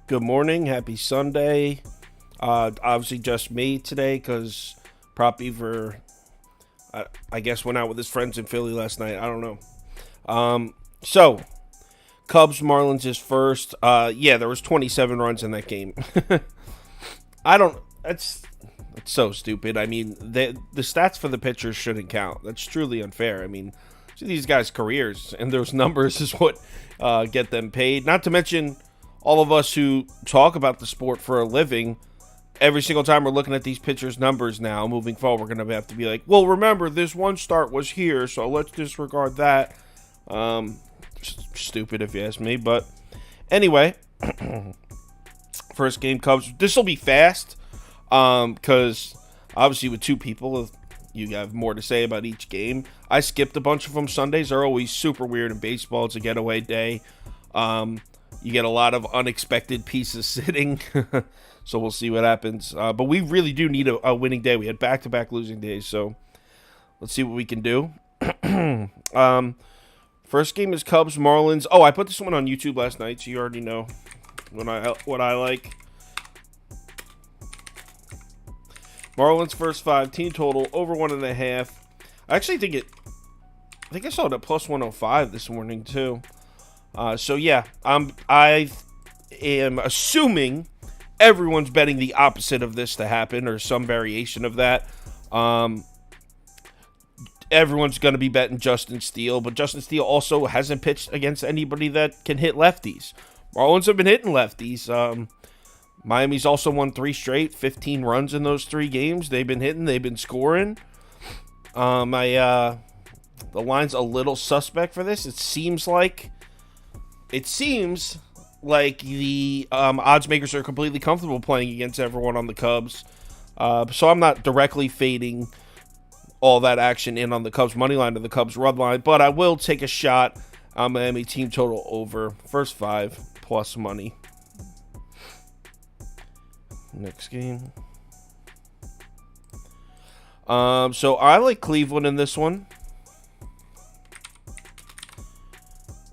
Good morning. Happy Sunday. Obviously just me today because Prop Beaver, I guess, went out with his friends in Philly last night. I don't know. So, Cubs Marlins is first. Yeah, there was 27 runs in that game. I don't. That's so stupid. I mean, the stats for the pitchers shouldn't count. That's truly unfair. I mean, see these guys' careers and those numbers is what get them paid. Not to mention all of us who talk about the sport for a living. Every single time we're looking at these pitchers' numbers now, moving forward, we're going to have to be like, well, remember, this one start was here, so let's disregard that. Stupid if you ask me. But anyway, first game Cubs. This will be fast because obviously with two people, you have more to say about each game. I skipped a bunch of them. Sundays are always super weird in baseball. It's a getaway day. You get a lot of unexpected pieces sitting. So we'll see what happens. But we really do need a winning day. We had back-to-back losing days, so let's see what we can do. First game is Cubs Marlins. Oh, I put this one on YouTube last night, so you already know what I like. Marlins first five, team total over 1.5. I actually think I saw it at plus 105 this morning too. So yeah, I am assuming everyone's betting the opposite of this to happen or some variation of that. Everyone's going to be betting Justin Steele, but Justin Steele also hasn't pitched against anybody that can hit lefties. Marlins have been hitting lefties. Miami's also won 3 straight, 15 runs in those 3 games. They've been hitting, they've been scoring. The line's a little suspect for this. It seems like the odds makers are completely comfortable playing against everyone on the Cubs. So I'm not directly fading all that action in on the Cubs money line or the Cubs run line, but I will take a shot on Miami team total over first 5 plus money. Next game. So I like Cleveland in this one.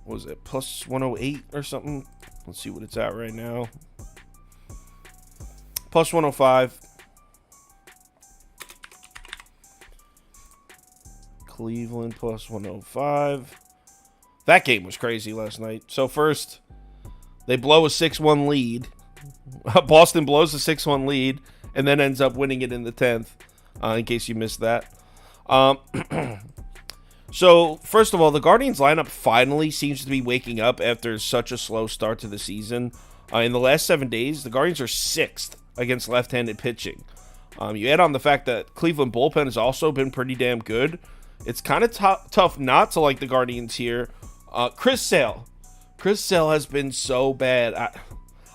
What was it, plus 108 or something? Let's see what it's at right now. Plus 105. Cleveland plus 105. That game was crazy last night. So first, they blow a 6-1 lead. Boston blows a 6-1 lead and then ends up winning it in the 10th, in case you missed that. So, first of all, the Guardians lineup finally seems to be waking up after such a slow start to the season. In the last 7 days, the Guardians are 6th against left-handed pitching. You add on the fact that Cleveland bullpen has also been pretty damn good. It's kind of tough not to like the Guardians here. Chris Sale. Chris Sale has been so bad.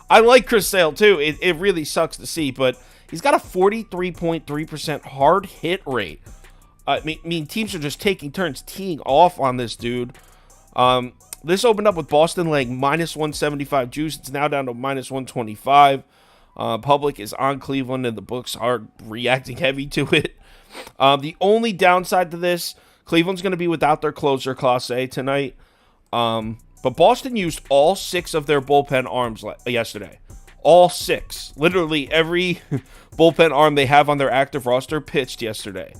I like Chris Sale, too. It really sucks to see, but he's got a 43.3% hard hit rate. I mean, teams are just taking turns teeing off on this dude. This opened up with Boston laying minus 175 juice. It's now down to minus 125. Public is on Cleveland, and the books are reacting heavy to it. The only downside to this, Cleveland's going to be without their closer, Clase, tonight. But Boston used all 6 of their bullpen arms yesterday. All 6. Literally every bullpen arm they have on their active roster pitched yesterday.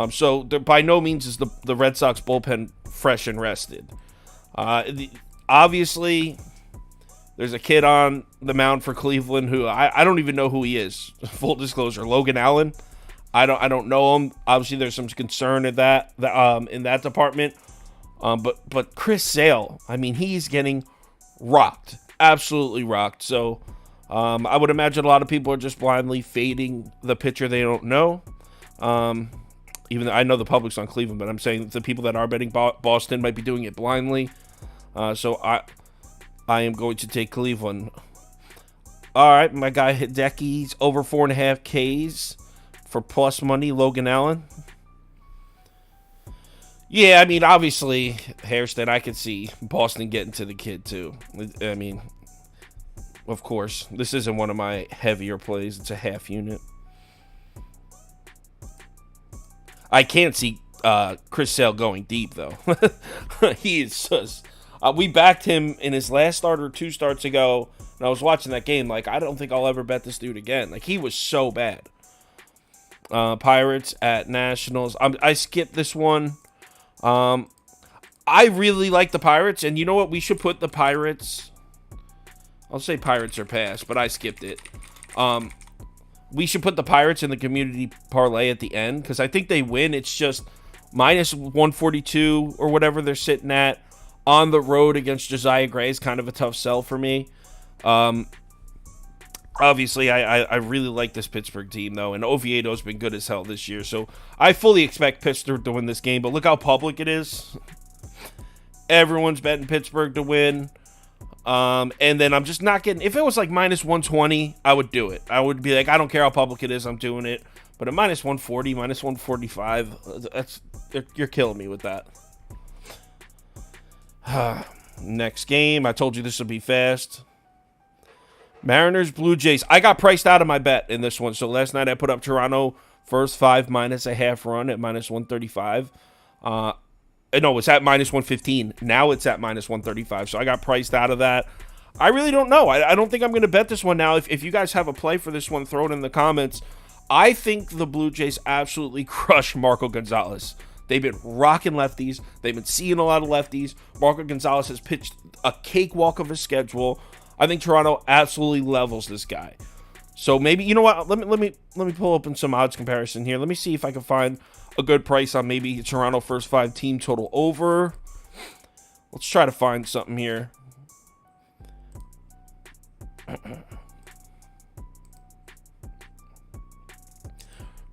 So by no means is the Red Sox bullpen fresh and rested. Obviously, there's a kid on the mound for Cleveland who I don't even know who he is. Full disclosure, Logan Allen. I don't know him. Obviously, there's some concern in that department. But Chris Sale, I mean, he's getting rocked, absolutely rocked. So I would imagine a lot of people are just blindly fading the pitcher they don't know. Even though I know the public's on Cleveland, but I'm saying the people that are betting Boston might be doing it blindly. So I am going to take Cleveland. All right, my guy Hideki's over 4.5 Ks for plus money. Logan Allen. Yeah, I mean, obviously, Hairston, I could see Boston getting to the kid too. I mean, of course, this isn't one of my heavier plays. It's a half unit. I can't see Chris Sale going deep, though. He is just We backed him in his last start or 2 starts ago, and I was watching that game. Like, I don't think I'll ever bet this dude again. Like, he was so bad. Pirates at Nationals. I skipped this one. I really like the Pirates, and you know what? We should put the Pirates. I'll say Pirates are passed, but I skipped it. We should put the Pirates in the community parlay at the end because I think they win. It's just minus 142 or whatever they're sitting at on the road against Josiah Gray is kind of a tough sell for me. Obviously, I really like this Pittsburgh team, though, and Oviedo's been good as hell this year, so I fully expect Pittsburgh to win this game, but look how public it is. Everyone's betting Pittsburgh to win. And then I'm just not getting... If it was like minus 120, I would do it. I would be like, I don't care how public it is, I'm doing it. But at minus 140, minus 145, you're killing me with that. Next game, I told you this would be fast. Mariners, Blue Jays. I got priced out of my bet in this one. So last night I put up Toronto first 5 minus a half run at minus 135. No, it's at minus 115. Now it's at minus 135. So I got priced out of that. I really don't know. I don't think I'm going to bet this one now. If you guys have a play for this one, throw it in the comments. I think the Blue Jays absolutely crush Marco Gonzalez. They've been rocking lefties. They've been seeing a lot of lefties. Marco Gonzalez has pitched a cakewalk of a schedule. I think Toronto absolutely levels this guy. So maybe, you know what? Let me pull up in some odds comparison here. Let me see if I can find a good price on maybe Toronto first 5 team total over. Let's try to find something here.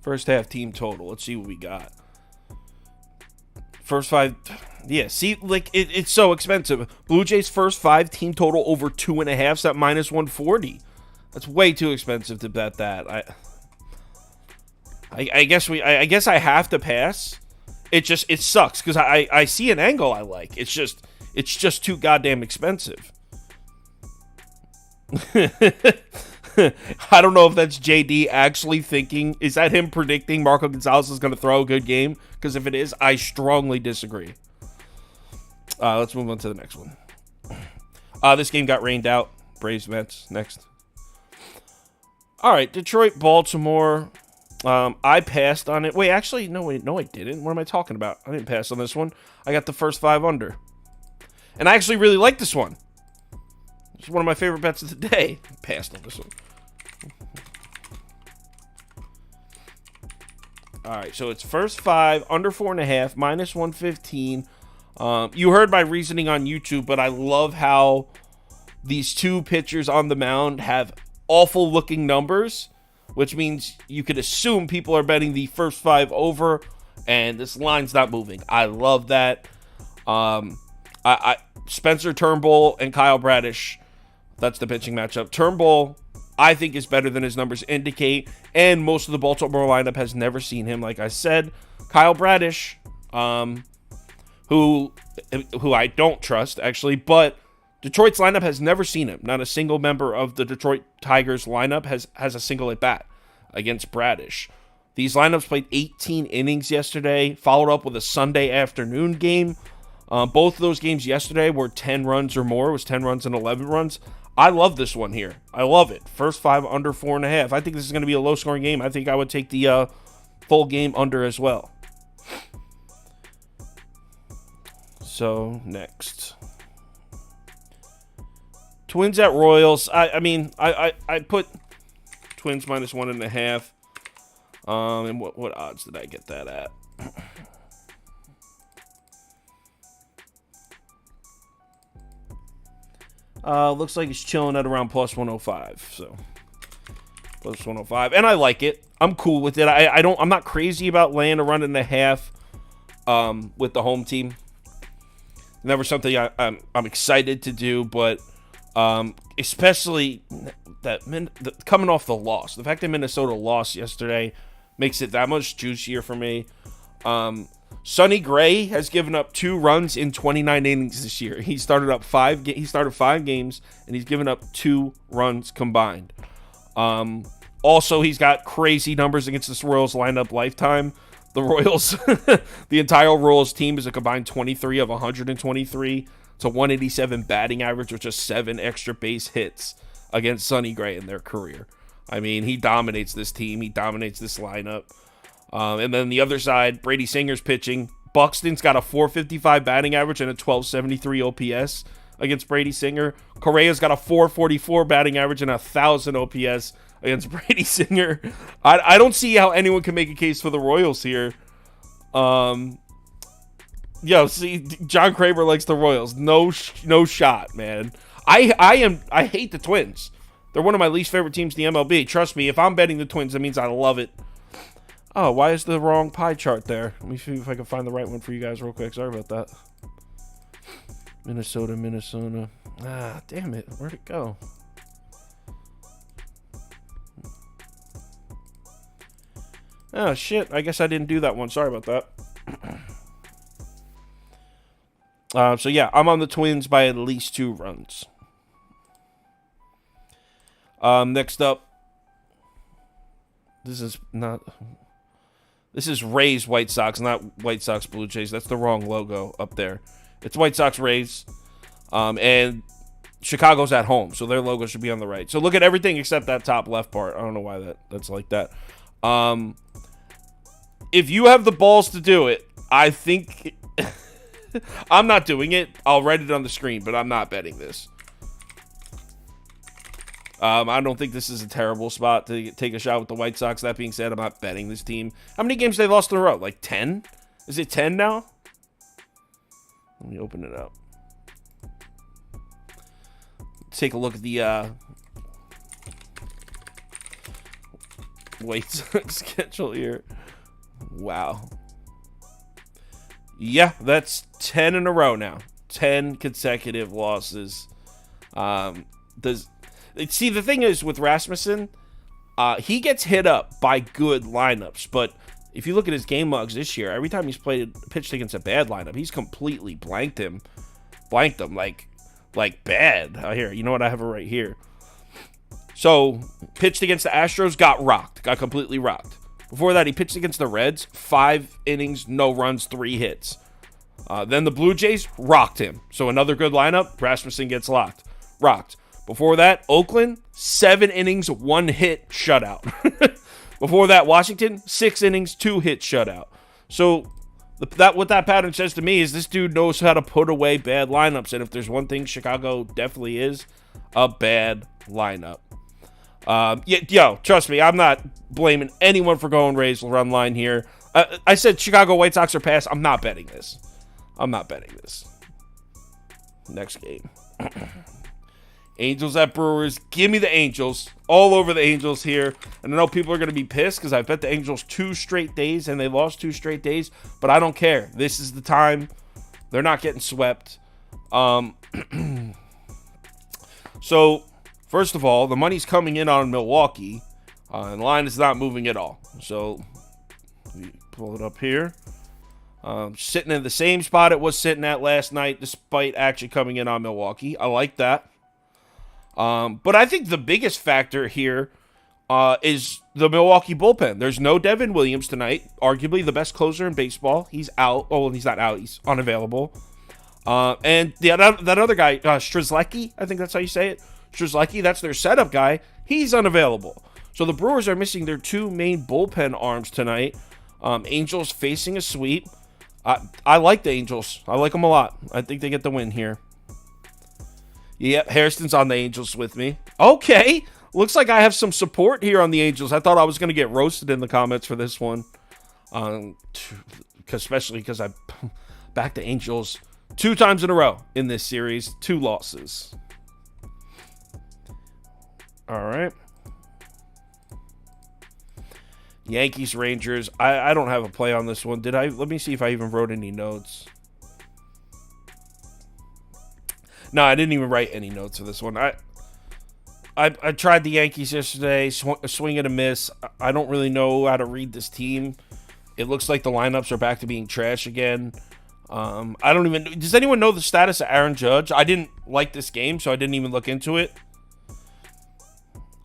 First half team total. Let's see what we got. First 5. Yeah, see, like, it's so expensive. Blue Jays first 5 team total over 2.5 is at minus 140. That's way too expensive to bet that. I guess I have to pass. It sucks because I see an angle I like. It's just too goddamn expensive. I don't know if that's JD actually thinking. Is that him predicting Marco Gonzalez is going to throw a good game? Because if it is, I strongly disagree. Let's move on to the next one. This game got rained out. Braves, Mets, next. All right, Detroit, Baltimore. I passed on it. Wait, actually, no, I didn't. What am I talking about? I didn't pass on this one. I got the first 5 under. And I actually really like this one. It's one of my favorite bets of the day. Passed on this one. All right, so it's first 5, under 4.5, minus 115. You heard my reasoning on YouTube, but I love how these 2 pitchers on the mound have awful-looking numbers, which means you could assume people are betting the first 5 over, and this line's not moving. I love that. Spencer Turnbull and Kyle Bradish, that's the pitching matchup. Turnbull, I think, is better than his numbers indicate, and most of the Baltimore lineup has never seen him, like I said. Kyle Bradish, who I don't trust, actually, but Detroit's lineup has never seen him. Not a single member of the Detroit Tigers lineup has a single at-bat against Bradish. These lineups played 18 innings yesterday, followed up with a Sunday afternoon game. Both of those games yesterday were 10 runs or more. It was 10 runs and 11 runs. I love this one here. I love it. First 5 under 4.5. I think this is going to be a low-scoring game. I think I would take the full game under as well. So, next. Twins at Royals. I put Twins minus 1.5. And what odds did I get that at? Looks like it's chilling at around plus 105. So plus 105, and I like it. I'm cool with it. I'm not crazy about laying a run and a half with the home team. Never something I'm excited to do, but especially coming off the loss, the fact that Minnesota lost yesterday makes it that much juicier for me. Sonny Gray has given up 2 runs in 29 innings this year. He started 5 games, and he's given up 2 runs combined. Also, he's got crazy numbers against this Royals lineup lifetime. The Royals, the entire Royals team is a combined 23 of 123. It's a 187 batting average with just 7 extra base hits against Sonny Gray in their career. I mean, he dominates this team. He dominates this lineup. And then the other side, Brady Singer's pitching. Buxton's got a 455 batting average and a 1273 OPS against Brady Singer. Correa's got a 444 batting average and a 1000 OPS against Brady Singer. I don't see how anyone can make a case for the Royals here. See, John Kramer likes the Royals. No shot, man. I hate the Twins. They're one of my least favorite teams in the MLB. Trust me, if I'm betting the Twins, that means I love it. Oh, why is the wrong pie chart there? Let me see if I can find the right one for you guys real quick. Sorry about that. Minnesota. Ah, damn it. Where'd it go? Oh, shit. I guess I didn't do that one. Sorry about that. So, yeah, I'm on the Twins by at least 2 runs. Next up, this is Rays White Sox, not White Sox Blue Jays. That's the wrong logo up there. It's White Sox Rays, and Chicago's at home, so their logo should be on the right. So look at everything except that top left part. I don't know why that's like that. If you have the balls to do it, I think I'm not doing it. I'll write it on the screen, but I'm not betting this. I don't think this is a terrible spot to take a shot with the White Sox. That being said, I'm not betting this team. How many games they lost in a row? Like 10? Is it 10 now? Let me open it up. Take a look at the White Sox schedule here. Wow. Yeah, that's 10 in a row now. 10 consecutive losses. See, the thing is with Rasmussen, he gets hit up by good lineups, but if you look at his game logs this year, every time he's pitched against a bad lineup, he's completely blanked them like bad. Here, you know what? I have it right here. So, pitched against the Astros, got completely rocked. Before that, he pitched against the Reds, 5 innings, no runs, 3 hits. Then the Blue Jays rocked him. So another good lineup, Rasmussen gets rocked. Before that, Oakland, 7 innings, 1 hit, shutout. Before that, Washington, 6 innings, 2 hits, shutout. So what that pattern says to me is this dude knows how to put away bad lineups. And if there's one thing Chicago definitely is, a bad lineup. Trust me, I'm not blaming anyone for going Rays run line here. I said Chicago White Sox are pass. I'm not betting this. Next game. Angels at Brewers. Give me the Angels. All over the Angels here. And I know people are going to be pissed because I bet the Angels 2 straight days and they lost 2 straight days. But I don't care. This is the time. They're not getting swept. So, first of all, the money's coming in on Milwaukee. And the line is not moving at all. So, we pull it up here. Sitting in the same spot it was sitting at last night, despite actually coming in on Milwaukee. I like that. But I think the biggest factor here is the Milwaukee bullpen. There's no Devin Williams tonight, arguably the best closer in baseball. He's out. Oh, he's not out. He's unavailable. And that other guy, Strzelecki, I think that's how you say it. Strzelecki, that's their setup guy. He's unavailable. So the Brewers are missing their 2 main bullpen arms tonight. Angels facing a sweep. I like the Angels. I like them a lot. I think they get the win here. Yep, Hairston's on the Angels with me. Okay, looks like I have some support here on the Angels. I thought I was going to get roasted in the comments for this one. Especially because I backed the Angels 2 times in a row in this series. 2 losses. All right. Yankees, Rangers. I don't have a play on this one. Did I? Let me see if I even wrote any notes. No, I didn't even write any notes for this one. I tried the Yankees yesterday, swing and a miss. I don't really know how to read this team. It looks like the lineups are back to being trash again. I don't even... Does anyone know the status of Aaron Judge? I didn't like this game, so I didn't even look into it.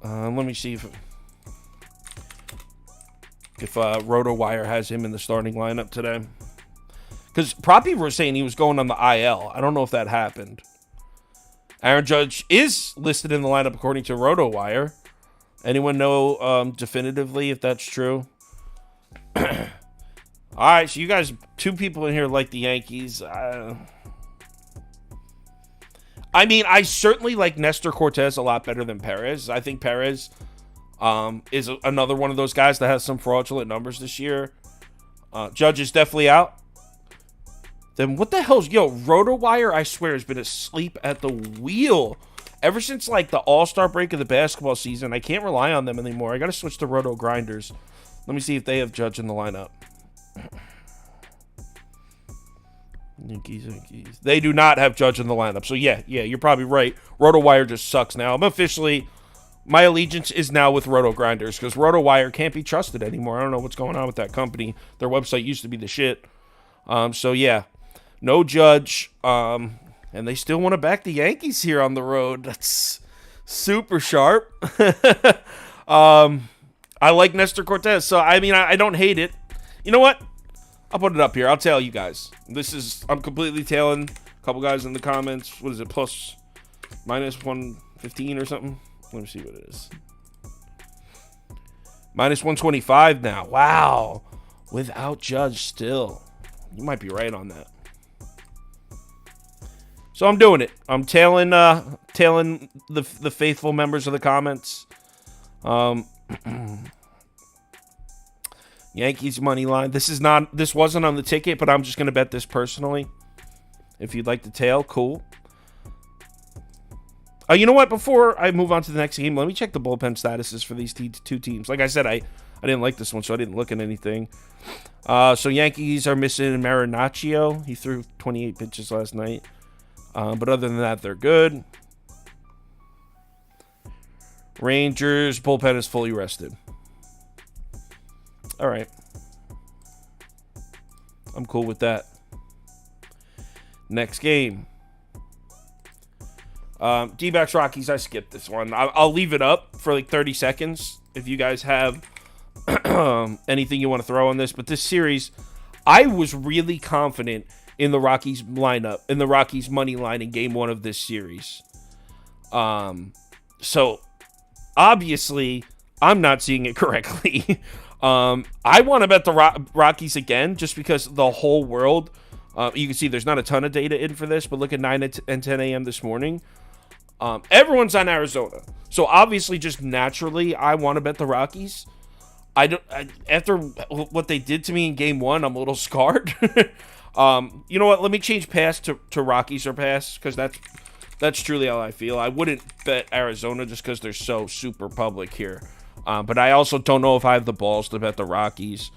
Let me see if RotoWire has him in the starting lineup today. Because Prop Beaver was saying he was going on the IL. I don't know if that happened. Aaron Judge is listed in the lineup according to RotoWire. Anyone know definitively if that's true? All right, so you guys, 2 people in here like the Yankees. I mean, I certainly like Nestor Cortez a lot better than Perez. I think Perez is another one of those guys that has some fraudulent numbers this year. Judge is definitely out. Then what the hell's... Yo, RotoWire, I swear, has been asleep at the wheel. Ever since, like, the all-star break of the basketball season, I can't rely on them anymore. I got to switch to Roto Grinders. Let me see if they have Judge in the lineup. Yankees. They do not have Judge in the lineup. So, yeah, you're probably right. RotoWire just sucks now. I'm officially... My allegiance is now with Roto Grinders because RotoWire can't be trusted anymore. I don't know what's going on with that company. Their website used to be the shit. So, yeah. No Judge. And they still want to back the Yankees here on the road. That's super sharp. I like Nestor Cortez. So, I mean, I don't hate it. You know what? I'll put it up here. I'll tell you guys. I'm completely tailing a couple guys in the comments. What is it? Plus, minus 115 or something? Let me see what it is. Minus 125 now. Wow. Without Judge still. You might be right on that. So I'm doing it. I'm tailing the faithful members of the comments. Yankees money line. This wasn't on the ticket, but I'm just going to bet this personally. If you'd like to tail, cool. You know what? Before I move on to the next game, let me check the bullpen statuses for these 2 teams. Like I said, I didn't like this one, so I didn't look at anything. So Yankees are missing Marinaccio. He threw 28 pitches last night. But other than that, they're good. Rangers, bullpen is fully rested. All right. I'm cool with that. Next game. D-backs Rockies, I skipped this one. I'll leave it up for like 30 seconds if you guys have anything you want to throw on this. But this series, I was really confident in the Rockies lineup, in the Rockies money line in game 1 of this series. So obviously I'm not seeing it correctly. I want to bet the Rockies again just because the whole world, you can see there's not a ton of data in for this, but look at 9 and 10 a.m. this morning. Everyone's on Arizona. So obviously just naturally I want to bet the Rockies. After what they did to me in game 1, I'm a little scarred. You know what? Let me change pass to Rockies or pass because that's truly how I feel. I wouldn't bet Arizona just because they're so super public here. But I also don't know if I have the balls to bet the Rockies.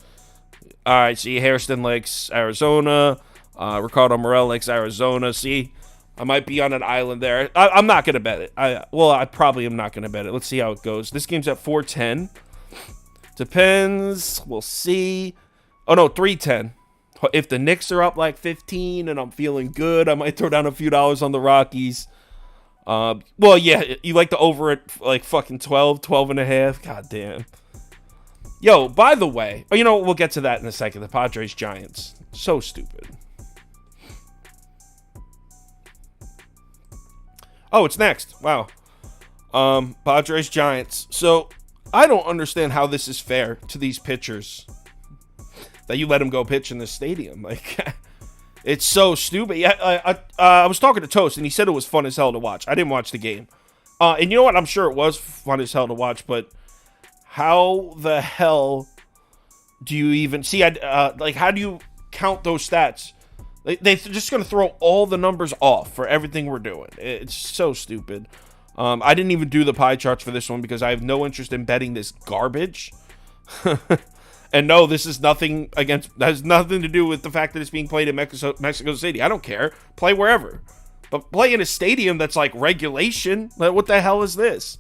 All right, see, Hairston likes Arizona. Ricardo Morel likes Arizona. See, I might be on an island there. I'm not going to bet it. I probably am not going to bet it. Let's see how it goes. This game's at 410. Depends. We'll see. Oh, no, 310. If the Knicks are up like 15 and I'm feeling good, I might throw down a few dollars on the Rockies. Well, yeah, you like the over at like fucking 12 and a half. God damn. Yo, by the way, we'll get to that in a second. The Padres Giants. So stupid. Oh, it's next. Wow. Padres Giants. So I don't understand how this is fair to these pitchers that you let him go pitch in this stadium. Like, it's so stupid. Yeah, I was talking to Toast, and he said it was fun as hell to watch. I didn't watch the game. And you know what? I'm sure it was fun as hell to watch, but how the hell do you even see? How do you count those stats? They're just going to throw all the numbers off for everything we're doing. It's so stupid. I didn't even do the pie charts for this one because I have no interest in betting this garbage. And no, this is nothing that has nothing to do with the fact that it's being played in Mexico City. I don't care. Play wherever. But play in a stadium that's like regulation. What the hell is this?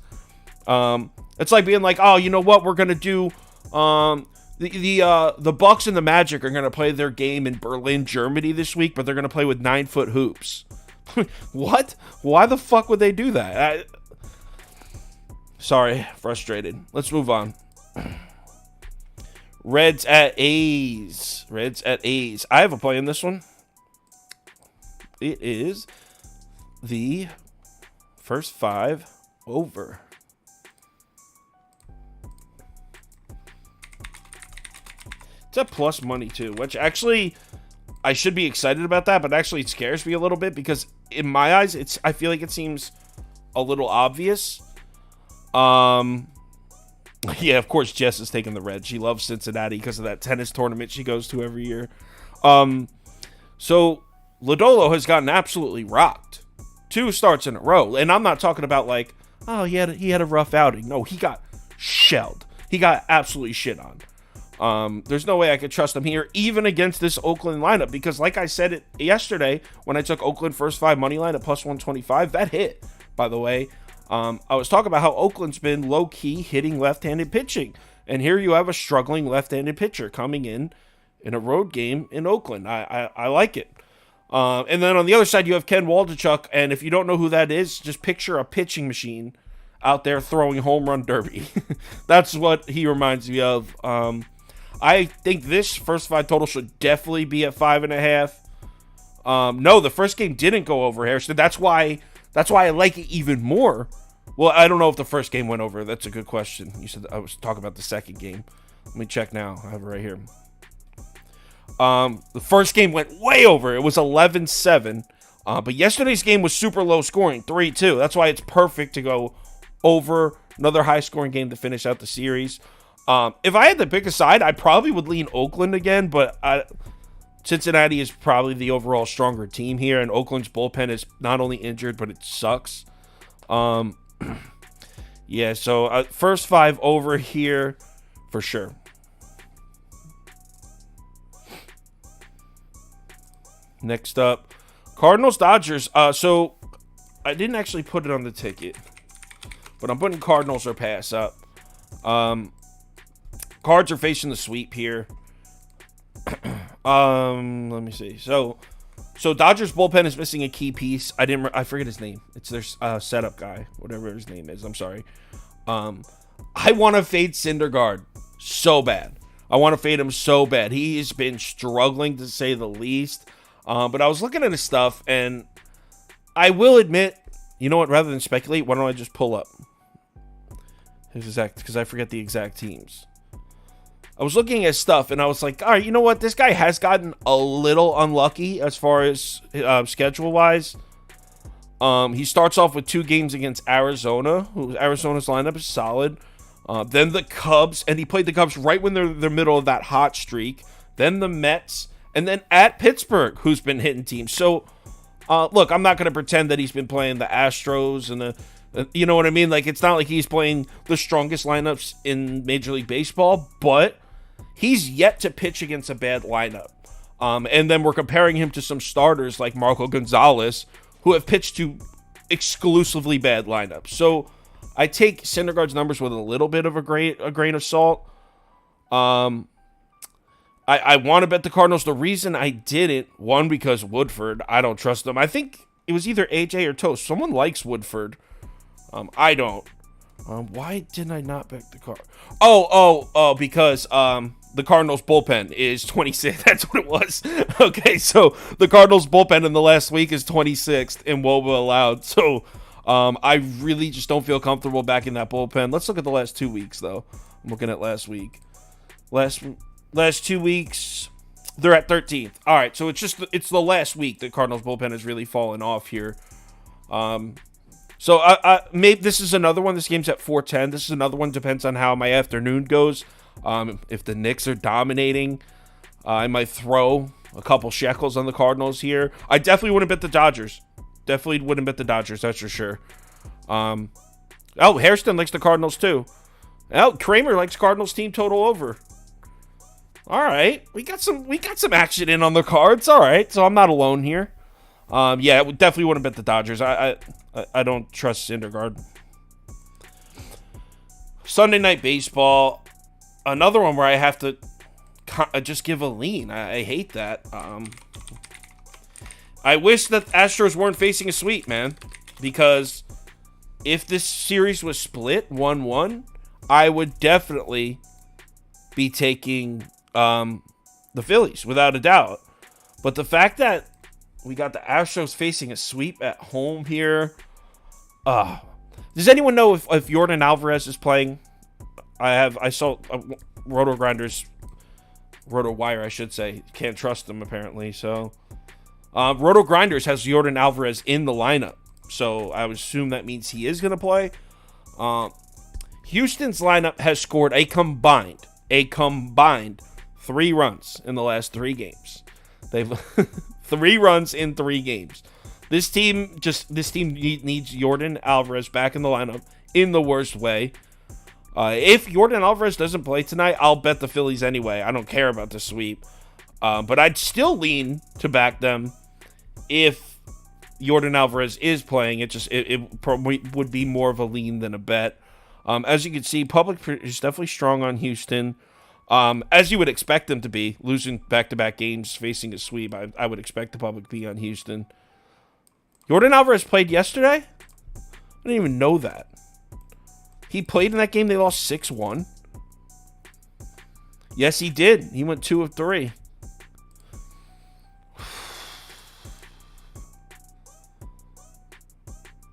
It's like being like, oh, you know what? We're going to do the Bucks and the Magic are going to play their game in Berlin, Germany this week, but they're going to play with 9-foot hoops. What? Why the fuck would they do that? Sorry, frustrated. Let's move on. Reds at A's. Reds at A's. I have a play in this one. It is the first 5 over. It's at plus money too, which actually I should be excited about that, but actually it scares me a little bit because in my eyes, I feel like it seems a little obvious. Yeah, of course Jess is taking the Reds. She loves Cincinnati because of that tennis tournament she goes to every year. So Lodolo has gotten absolutely rocked. 2 starts in a row. And I'm not talking about like, oh, he had a rough outing. No, he got shelled. He got absolutely shit on. There's no way I could trust him here, even against this Oakland lineup, because like I said it yesterday when I took Oakland first 5 money line at plus 125, that hit, by the way. I was talking about how Oakland's been low-key hitting left-handed pitching, and here you have a struggling left-handed pitcher coming in a road game in Oakland. I like it. And then on the other side, you have Ken Waldichuk, and if you don't know who that is, just picture a pitching machine out there throwing home run derby. That's what he reminds me of. I think this first 5 total should definitely be at 5.5. No, the first game didn't go over, Harrison. That's why I like it even more. Well, I don't know if the first game went over. That's a good question. You said I was talking about the second game. Let me check now. I have it right here. The first game went way over. It was 11-7. But yesterday's game was super low scoring, 3-2. That's why it's perfect to go over another high scoring game to finish out the series. If I had to pick a side, I probably would lean Oakland again, but Cincinnati is probably the overall stronger team here, and Oakland's bullpen is not only injured, but it sucks. Yeah, so first 5 over here for sure. Next up, Cardinals, Dodgers. So I didn't actually put it on the ticket, but I'm putting Cardinals or pass up. Cards are facing the sweep here. Let me see. So Dodgers bullpen is missing a key piece. I forget his name. It's their setup guy, whatever his name is. I'm sorry. I want to fade Syndergaard so bad. I want to fade him so bad. He has been struggling to say the least. But I was looking at his stuff, and I will admit, you know what? Rather than speculate, why don't I just pull up his exact? Because I forget the exact teams. I was looking at stuff, and I was like, all right, you know what? This guy has gotten a little unlucky as far as schedule-wise. He starts off with 2 games against Arizona. Arizona's lineup is solid. Then the Cubs, and he played the Cubs right when they're in the middle of that hot streak. Then the Mets, and then at Pittsburgh, who's been hitting teams. So, look, I'm not going to pretend that he's been playing the Astros and you know what I mean? Like, it's not like he's playing the strongest lineups in Major League Baseball, but he's yet to pitch against a bad lineup. And then we're comparing him to some starters like Marco Gonzalez, who have pitched to exclusively bad lineups. So I take Syndergaard's numbers with a little bit of a grain of salt. I want to bet the Cardinals. The reason I didn't, one, because Woodford, I don't trust them. I think it was either AJ or Toast. Someone likes Woodford. I don't. Why didn't I not bet the Card? Because the Cardinals bullpen is 26th. That's what it was. Okay, so the Cardinals bullpen in the last week is 26th in WOBA allowed. So I really just don't feel comfortable backing that bullpen. Let's look at the last 2 weeks, though. I'm looking at last week. Last 2 weeks, they're at 13th. All right, so it's the last week the Cardinals bullpen has really fallen off here. So maybe this is another one. This game's at 4:10. This is another one. Depends on how my afternoon goes. If the Knicks are dominating, I might throw a couple shekels on the Cardinals here. I definitely wouldn't bet the Dodgers. Definitely wouldn't bet the Dodgers. That's for sure. Hairston likes the Cardinals too. Kramer likes Cardinals team total over. All right, we got some action in on the cards. All right, so I'm not alone here. Yeah, definitely wouldn't bet the Dodgers. I don't trust Syndergaard. Sunday Night Baseball, another one where I have to just give a lean. I hate that. I wish that Astros weren't facing a sweep, man, because if this series was split 1-1, I would definitely be taking the Phillies, without a doubt. But the fact that we got the Astros facing a sweep at home here. Does anyone know if Yordan Alvarez is playing? I saw Roto Wire, I should say. Can't trust them apparently. So Roto Grinders has Yordan Alvarez in the lineup. So I would assume that means he is going to play. Houston's lineup has scored a combined 3 runs in the last 3 games. They've 3 runs in 3 games. This team needs Yordan Alvarez back in the lineup in the worst way. If Yordan Alvarez doesn't play tonight, I'll bet the Phillies anyway. I don't care about the sweep. But I'd still lean to back them if Yordan Alvarez is playing. It probably would be more of a lean than a bet. As you can see, public is definitely strong on Houston. As you would expect them to be, losing back-to-back games, facing a sweep. I would expect the public to be on Houston. Yordan Alvarez played yesterday? I didn't even know that. He played in that game. They lost 6-1. Yes, he did. He went 2 of 3.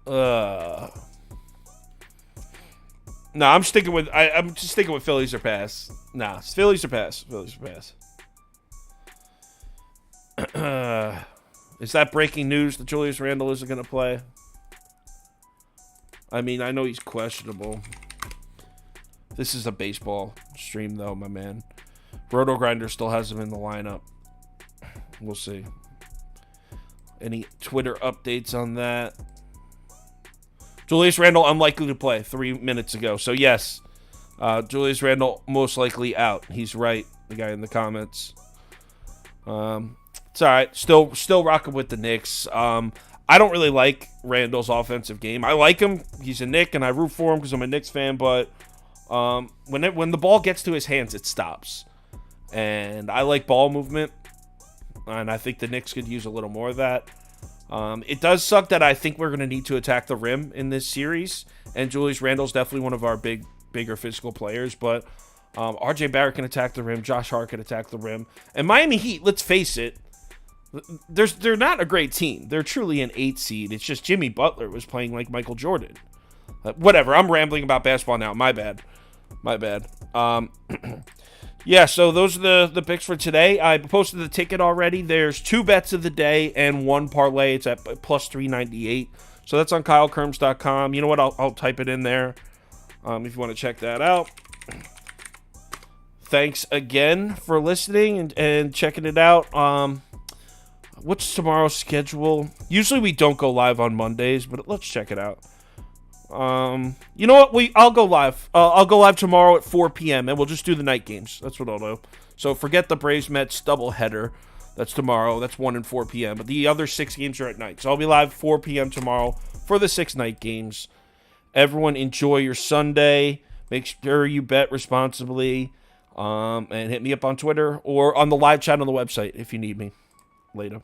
No, I'm just sticking with Phillies or pass. Nah, Phillies or pass. Is that breaking news that Julius Randle isn't going to play? I mean, I know he's questionable. This is a baseball stream, though, my man. Roto Grinder still has him in the lineup. We'll see. Any Twitter updates on that? Julius Randle unlikely to play 3 minutes ago. So, yes, Julius Randle most likely out. He's right, the guy in the comments. It's all right. Still rocking with the Knicks. I don't really like Randle's offensive game. I like him. He's a Knick, and I root for him because I'm a Knicks fan. But when the ball gets to his hands, it stops. And I like ball movement, and I think the Knicks could use a little more of that. It does suck that I think we're going to need to attack the rim in this series, and Julius Randle's definitely one of our bigger physical players, but RJ Barrett can attack the rim, Josh Hart can attack the rim, and Miami Heat, let's face it, they're not a great team. They're truly an 8 seed. It's just Jimmy Butler was playing like Michael Jordan. Whatever, I'm rambling about basketball now. My bad. Yeah, so those are the picks for today. I posted the ticket already. There's 2 bets of the day and 1 parlay. It's at plus 398. So that's on KyleKirms.com. You know what? I'll type it in there if you want to check that out. Thanks again for listening and checking it out. What's tomorrow's schedule? Usually we don't go live on Mondays, but let's check it out. You know what? I'll go live. I'll go live tomorrow at 4 p.m. and we'll just do the night games. That's what I'll do. So forget the Braves Mets doubleheader. That's tomorrow. That's 1 and 4 p.m. But the other 6 games are at night. So I'll be live 4 p.m. tomorrow for the 6 night games. Everyone enjoy your Sunday. Make sure you bet responsibly. And hit me up on Twitter or on the live chat on the website if you need me. Later.